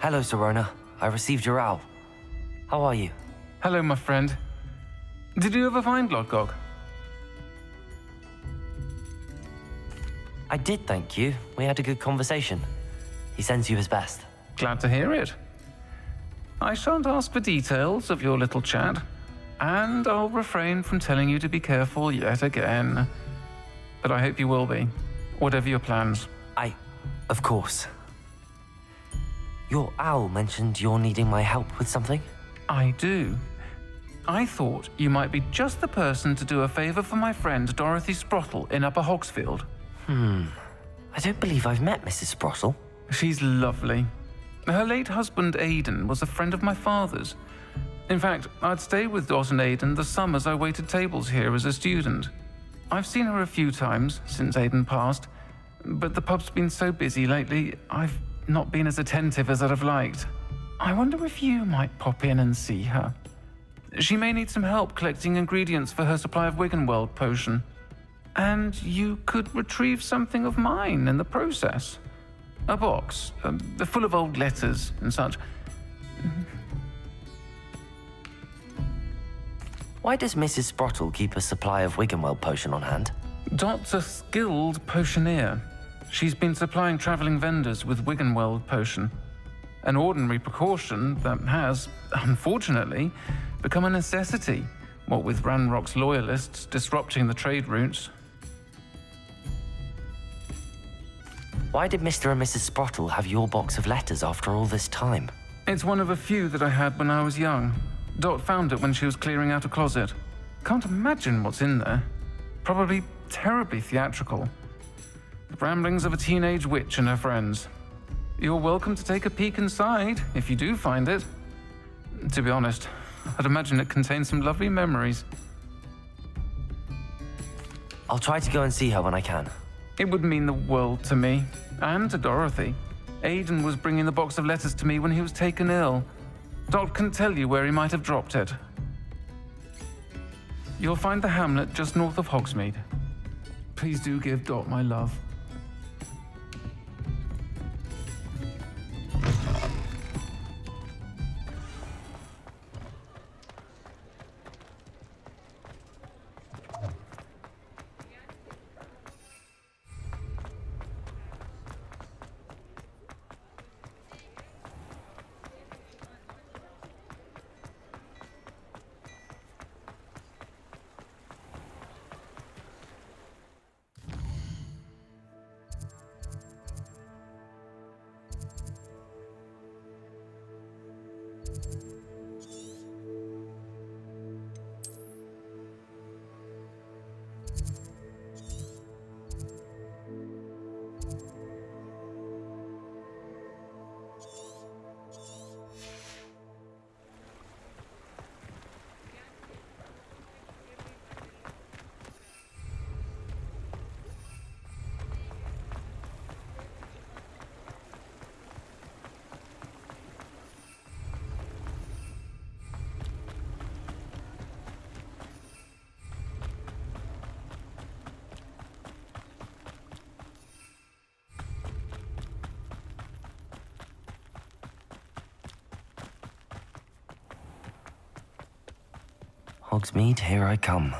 Hello, Serona. I received your owl. How are you? Hello, my friend. Did you ever find Glodgog? I did, thank you. We had a good conversation. He sends you his best. Glad to hear it. I shan't ask for details of your little chat, and I'll refrain from telling you to be careful yet again. But I hope you will be, whatever your plans. Of course. Your owl mentioned you're needing my help with something? I do. I thought you might be just the person to do a favor for my friend Dorothy Sprottle in Upper Hogsfield. I don't believe I've met Mrs. Sprottle. She's lovely. Her late husband Aidan was a friend of my father's. In fact, I'd stay with Dot and Aidan the summers I waited tables here as a student. I've seen her a few times since Aidan passed, but the pub's been so busy lately, I've not been as attentive as I'd have liked. I wonder if you might pop in and see her. She may need some help collecting ingredients for her supply of Wiggenweld potion. And you could retrieve something of mine in the process. A box, full of old letters and such. Why does Mrs. Sprottle keep a supply of Wiggenweld potion on hand? Dot's a skilled potioneer. She's been supplying traveling vendors with Wiggenweld potion. An ordinary precaution that has, unfortunately, become a necessity, what with Ranrock's loyalists disrupting the trade routes. Why did Mr. and Mrs. Sprottle have your box of letters after all this time? It's one of a few that I had when I was young. Dot found it when she was clearing out a closet. Can't imagine what's in there. Probably terribly theatrical. The ramblings of a teenage witch and her friends. You're welcome to take a peek inside if you do find it. To be honest, I'd imagine it contains some lovely memories. I'll try to go and see her when I can. It would mean the world to me, and to Dorothy. Aidan was bringing the box of letters to me when he was taken ill. Dot can tell you where he might have dropped it. You'll find the hamlet just north of Hogsmeade. Please do give Dot my love. Hogsmeade, here I come.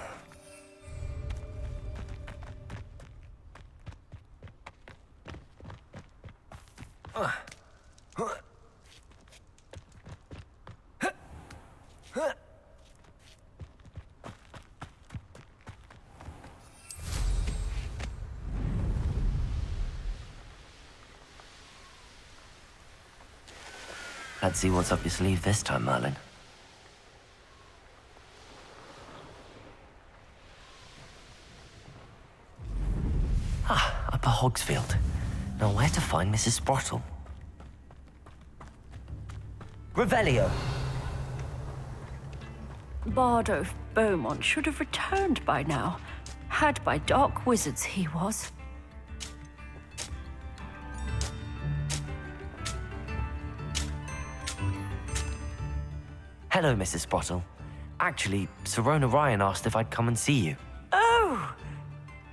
Let's see what's up your sleeve this time, Merlin. Upper Hogsfield. Now where to find Mrs. Sprottle? Revelio! Bardo Beaumont should have returned by now. Had by dark wizards he was. Hello, Mrs. Sprottle. Actually, Serona Ryan asked if I'd come and see you. Oh,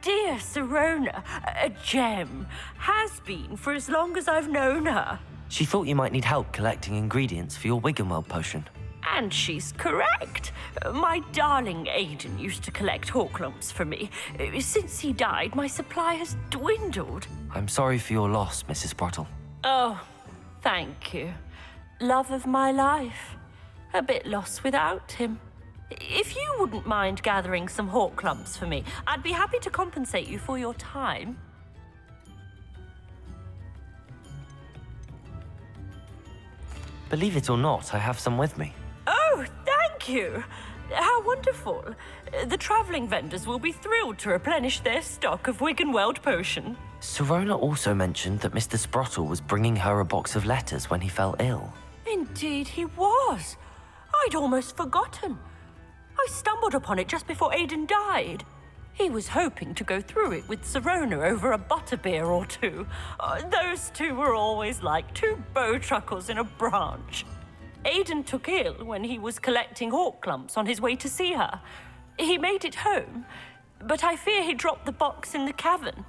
dear Serona, a gem. Has been for as long as I've known her. She thought you might need help collecting ingredients for your Wiggenweld potion. And she's correct. My darling Aiden used to collect Horklumps for me. Since he died, my supply has dwindled. I'm sorry for your loss, Mrs. Sprottle. Oh, thank you. Love of my life. A bit lost without him. If you wouldn't mind gathering some Horklumps for me, I'd be happy to compensate you for your time. Believe it or not, I have some with me. Oh, thank you. How wonderful. The traveling vendors will be thrilled to replenish their stock of Wiggenweld potion. Sirona also mentioned that Mr. Sprottle was bringing her a box of letters when he fell ill. Indeed he was. I'd almost forgotten. I stumbled upon it just before Aiden died. He was hoping to go through it with Sirona over a butterbeer or two. Those two were always like two bowtruckles in a branch. Aiden took ill when he was collecting Horklumps on his way to see her. He made it home, but I fear he dropped the box in the cavern.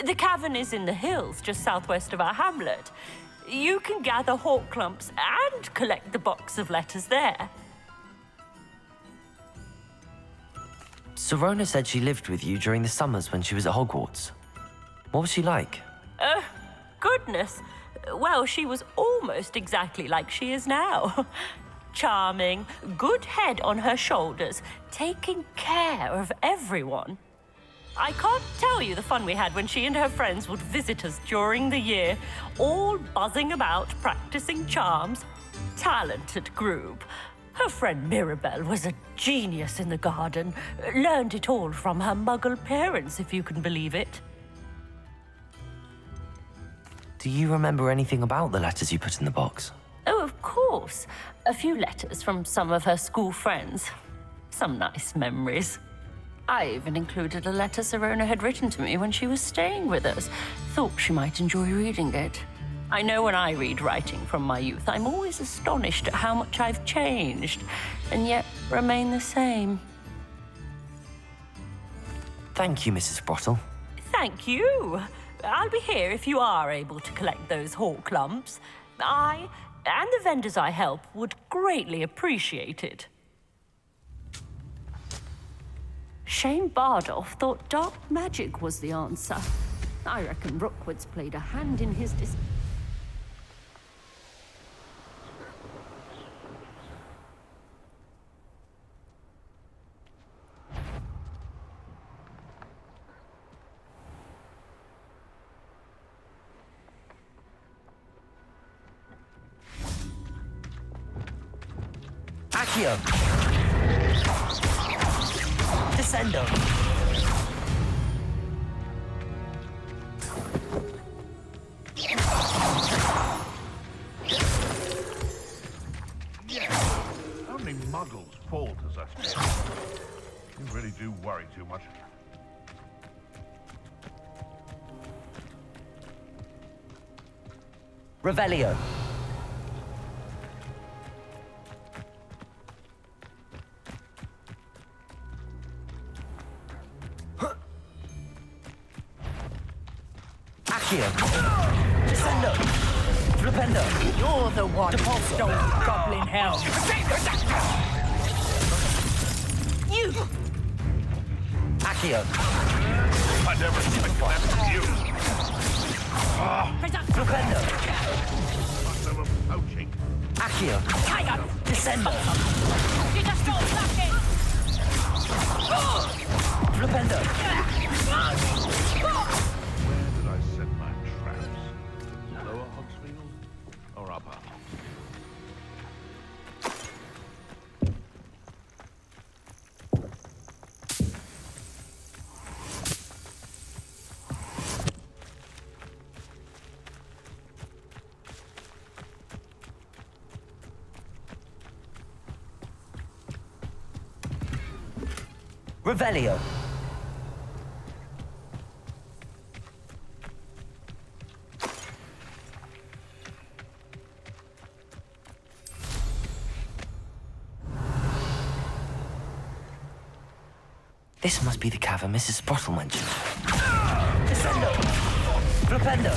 The cavern is in the hills just southwest of our hamlet. You can gather Horklumps and collect the box of letters there. Sirona said she lived with you during the summers when she was at Hogwarts. What was she like? Goodness. Well, she was almost exactly like she is now. Charming, good head on her shoulders, taking care of everyone. I can't tell you the fun we had when she and her friends would visit us during the year, all buzzing about, practicing charms. Talented group. Her friend Mirabelle was a genius in the garden. Learned it all from her muggle parents, if you can believe it. Do you remember anything about the letters you put in the box? Oh, of course. A few letters from some of her school friends. Some nice memories. I even included a letter Sirona had written to me when she was staying with us. Thought she might enjoy reading it. I know when I read writing from my youth, I'm always astonished at how much I've changed, and yet remain the same. Thank you, Mrs. Sprottle. Thank you. I'll be here if you are able to collect those Horklumps. I, and the vendors I help, would greatly appreciate it. Shane Bardolph thought dark magic was the answer. I reckon Rookwood's played a hand in his Accio! Descendo! How many muggles fall to such things? You really do worry too much. Revelio! Accio! Descendo! Flipendo! You're the one who stole Goblin Hell. You! Accio! I never expected that from you. Flipendo! Must have a poaching. Accio! Tiger! Descendo! You just stole nothing! Flipendo! Where did I set my traps? Lower Hogsfield or upper? Revelio! This must be the cavern Mrs. Sprottle mentioned. Descendo! Flipendo!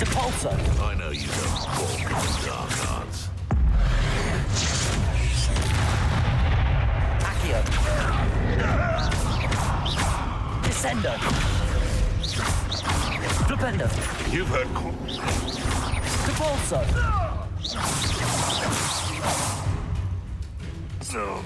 Depulso. I know you don't balk at the dark arts. Accio. Descendo. Flipendo. You've heard Depulso. No.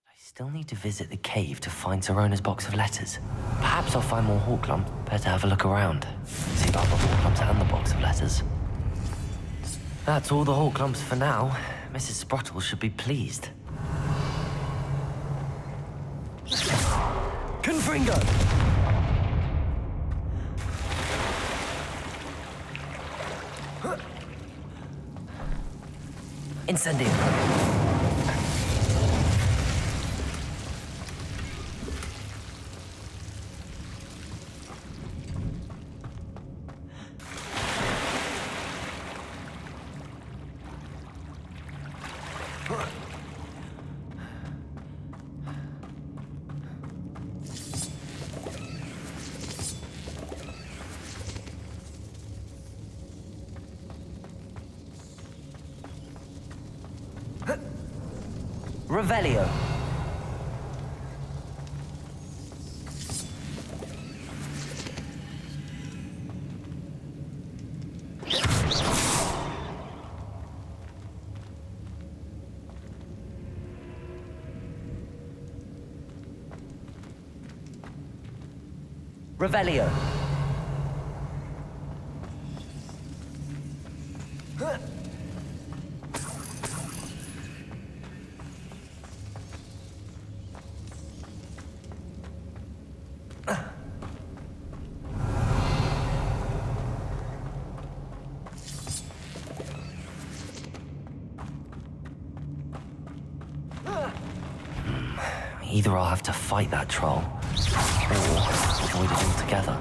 I still need to visit the cave to find Zerona's box of letters. Perhaps I'll find more Horklump. Better have a look around. See about the Horklumps and the box of letters. That's all the Horklumps for now. Mrs. Sprottle should be pleased. Confringo! Incendio. Revelio. Revelio. Either I'll have to fight that troll, or avoid it altogether.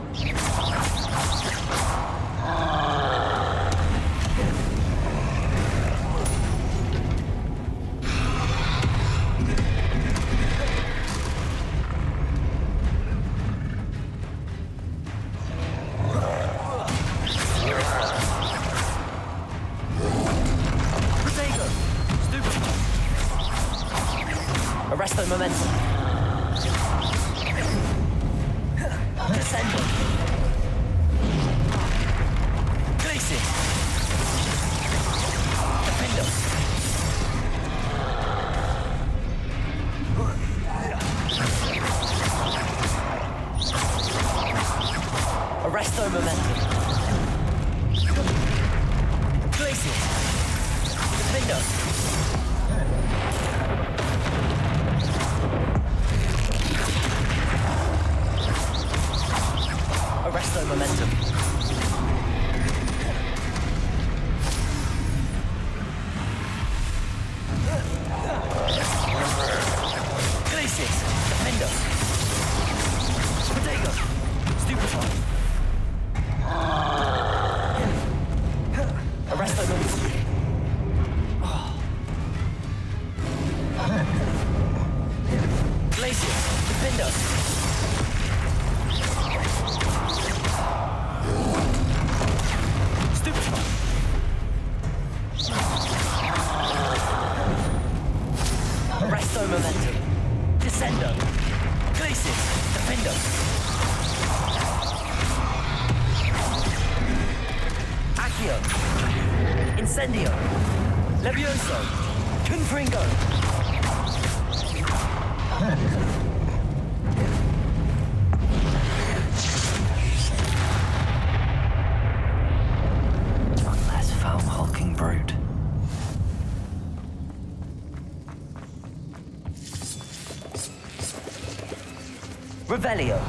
Arresto momentum. Descendo. Glacier. Defendo. Arresto momentum. Glacier. Defendo. Arresto momentum. Glacius. Defendo. Potato. Stupefy. Arresto momentum. Glacius. Defendo. Arresto momentum. Descendo. Glacius. Defendo. Accio. Incendio. Levioso. Confringo. One less foul hulking brute. Revelio.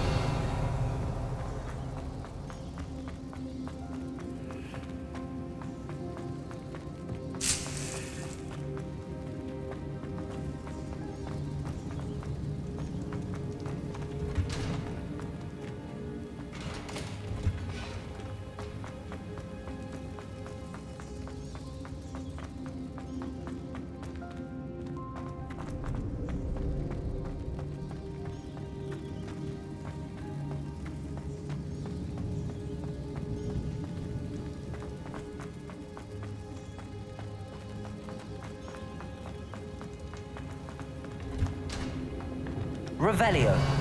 Revelio.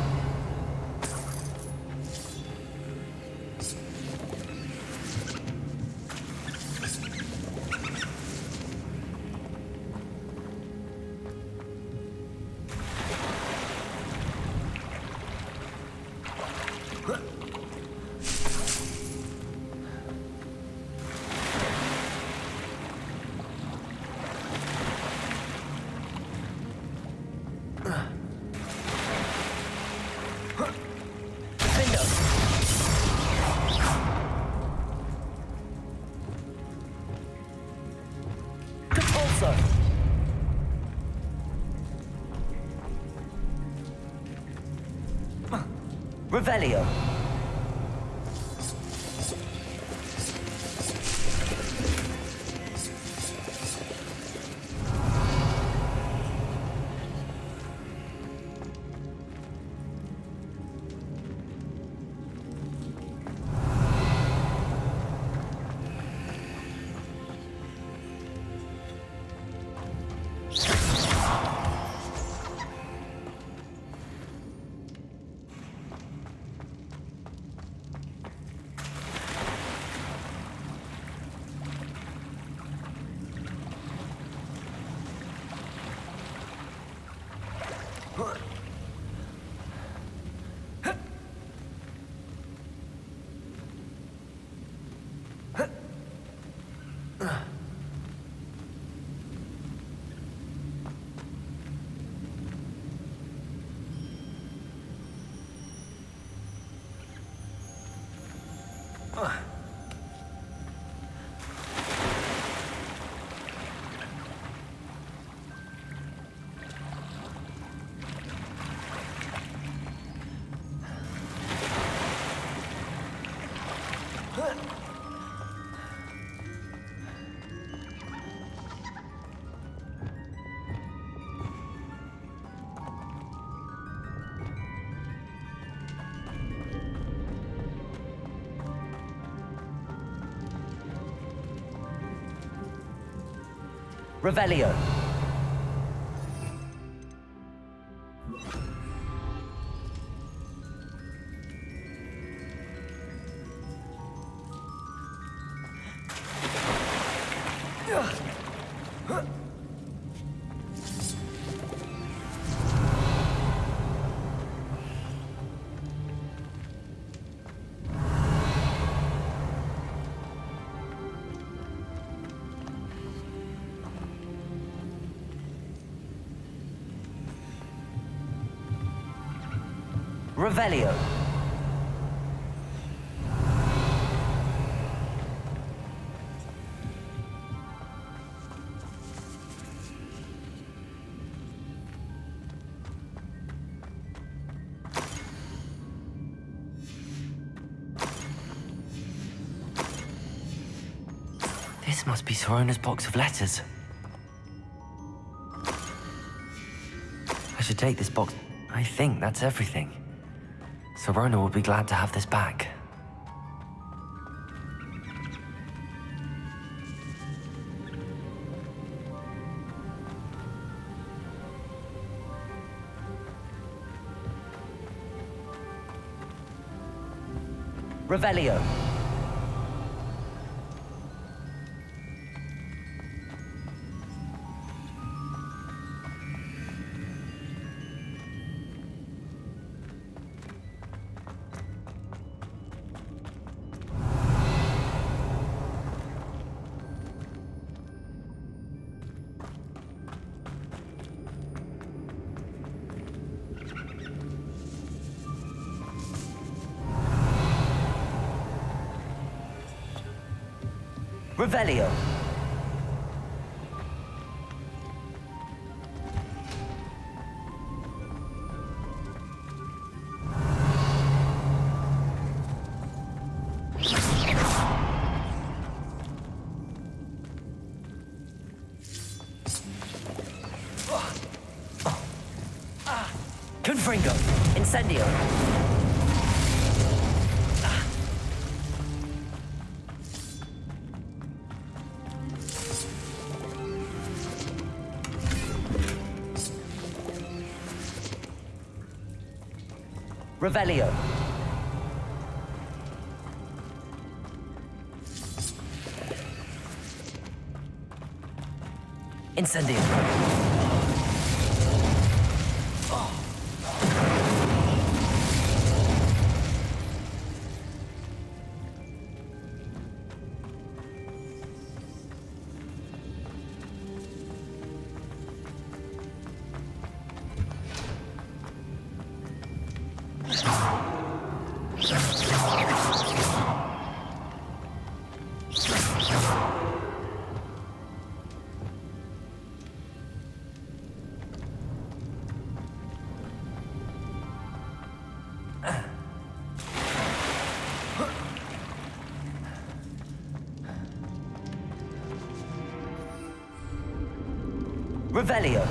Revelio. Revelio. Revelio. This must be Sorona's box of letters. I should take this box. I think that's everything. Sorona will be glad to have this back. Revelio. Revelio. Confringo. Incendio. Revelio. Incendio. Revelio.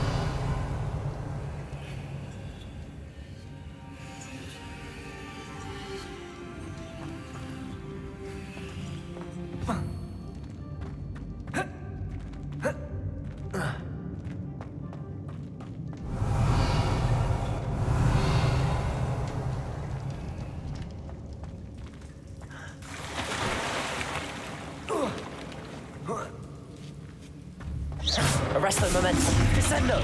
Arresto momentum. Descendo.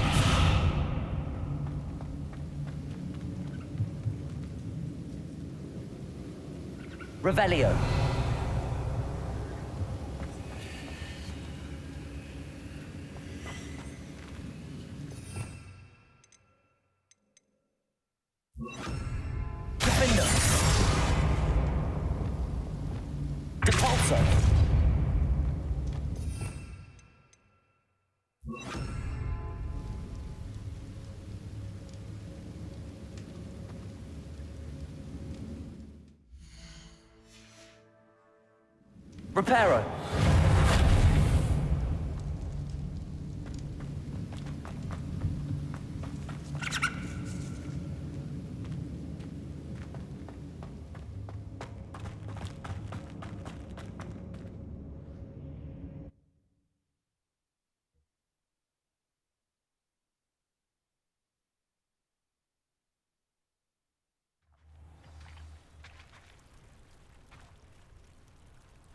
Revelio. Defender. Depulso. Reparo.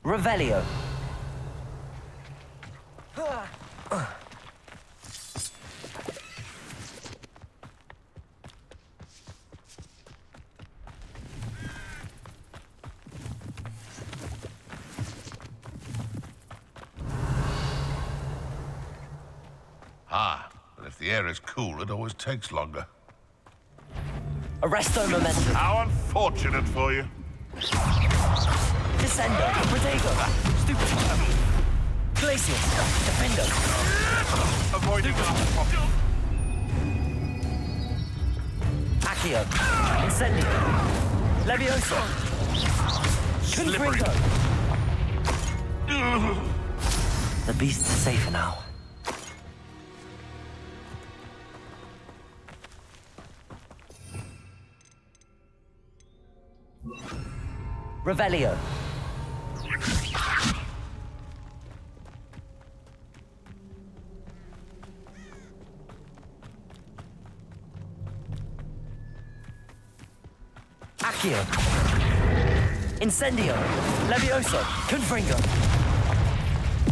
Revelio. Ah, but if the air is cool, it always takes longer. Arresto momentum. How unfortunate for you. Descendo. Protego. Stupefy. Glacius. Defendo. Avoiding Accio. Incendio. Levioso. Confringo. The beasts are safer now. Revelio. Accio. Incendio. Levioso. Confringo.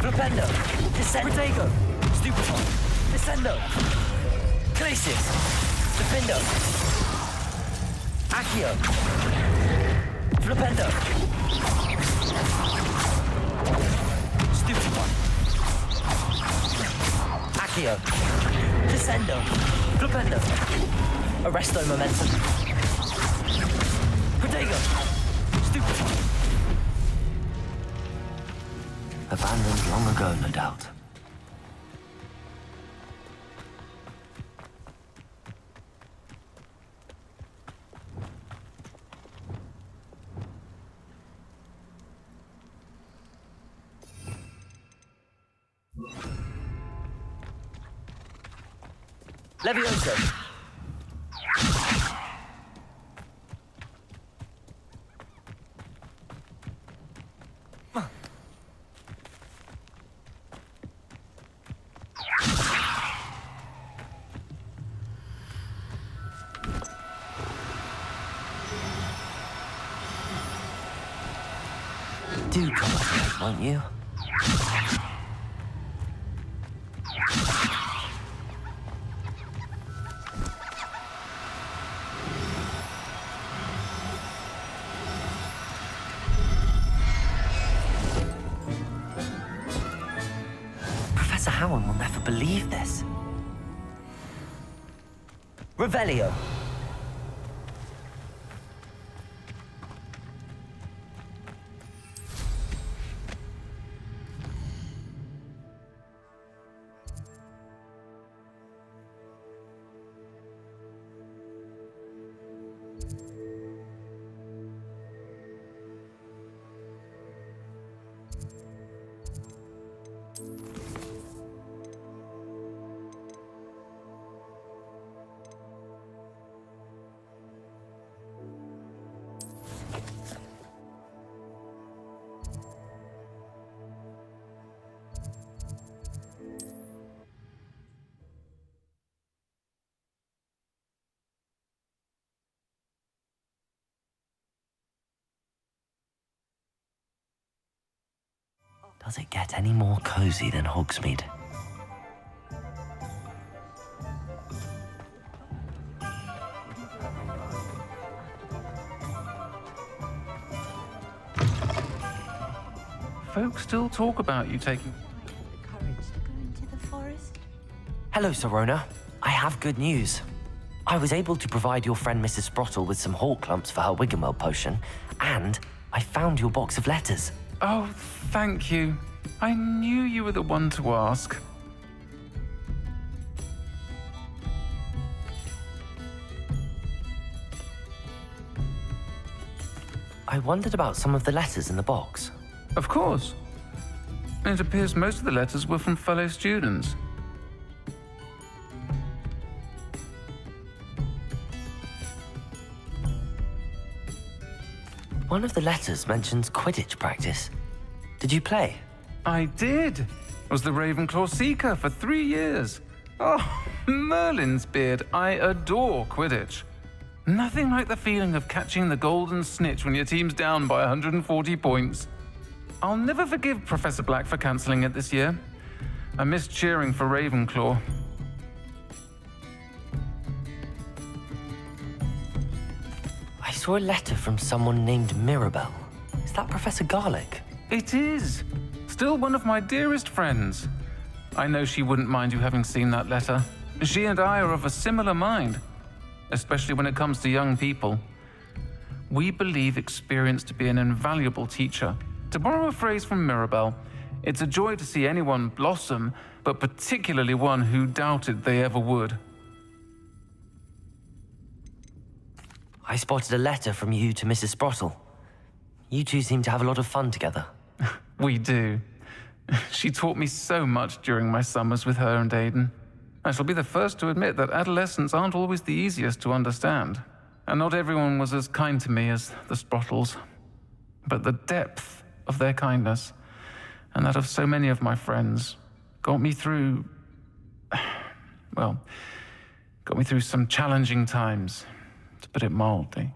Flipendo. Descendo. Protego. Stupefy. Descendo. Glacius. Defendo. Accio. Flipendo. Stupefy. Accio. Descendo. Flipendo. Arresto momentum. Protego. Stupefy. Abandoned long ago, no doubt. Levioso. Do come back, won't you? Professor Howard will never believe this. Revelio. Does it get any more cozy than Hogsmeade? Folks still talk about you taking... The courage to go into the forest. Hello, Serona. I have good news. I was able to provide your friend Mrs. Sprottle with some hawk clumps for her Wiggenweld potion, and I found your box of letters. Oh, thank you. I knew you were the one to ask. I wondered about some of the letters in the box. Of course. It appears most of the letters were from fellow students. One of the letters mentions Quidditch practice. Did you play? I did. Was the Ravenclaw Seeker for 3 years. Oh, Merlin's beard. I adore Quidditch. Nothing like the feeling of catching the golden snitch when your team's down by 140 points. I'll never forgive Professor Black for cancelling it this year. I missed cheering for Ravenclaw. I saw a letter from someone named Mirabelle. Is that Professor Garlick? It is. Still one of my dearest friends. I know she wouldn't mind you having seen that letter. She and I are of a similar mind, especially when it comes to young people. We believe experience to be an invaluable teacher. To borrow a phrase from Mirabelle, it's a joy to see anyone blossom, but particularly one who doubted they ever would. I spotted a letter from you to Mrs. Sprottle. You two seem to have a lot of fun together. We do. She taught me so much during my summers with her and Aidan. I shall be the first to admit that adolescents aren't always the easiest to understand, and not everyone was as kind to me as the Sprottles. But the depth of their kindness, and that of so many of my friends, got me through... well, got me through some challenging times, to put it mildly.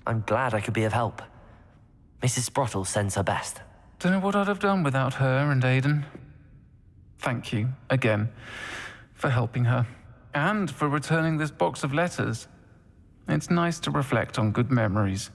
I'm glad I could be of help. Mrs. Sprottle sends her best. Don't know what I'd have done without her and Aidan. Thank you, again, for helping her, and for returning this box of letters. It's nice to reflect on good memories.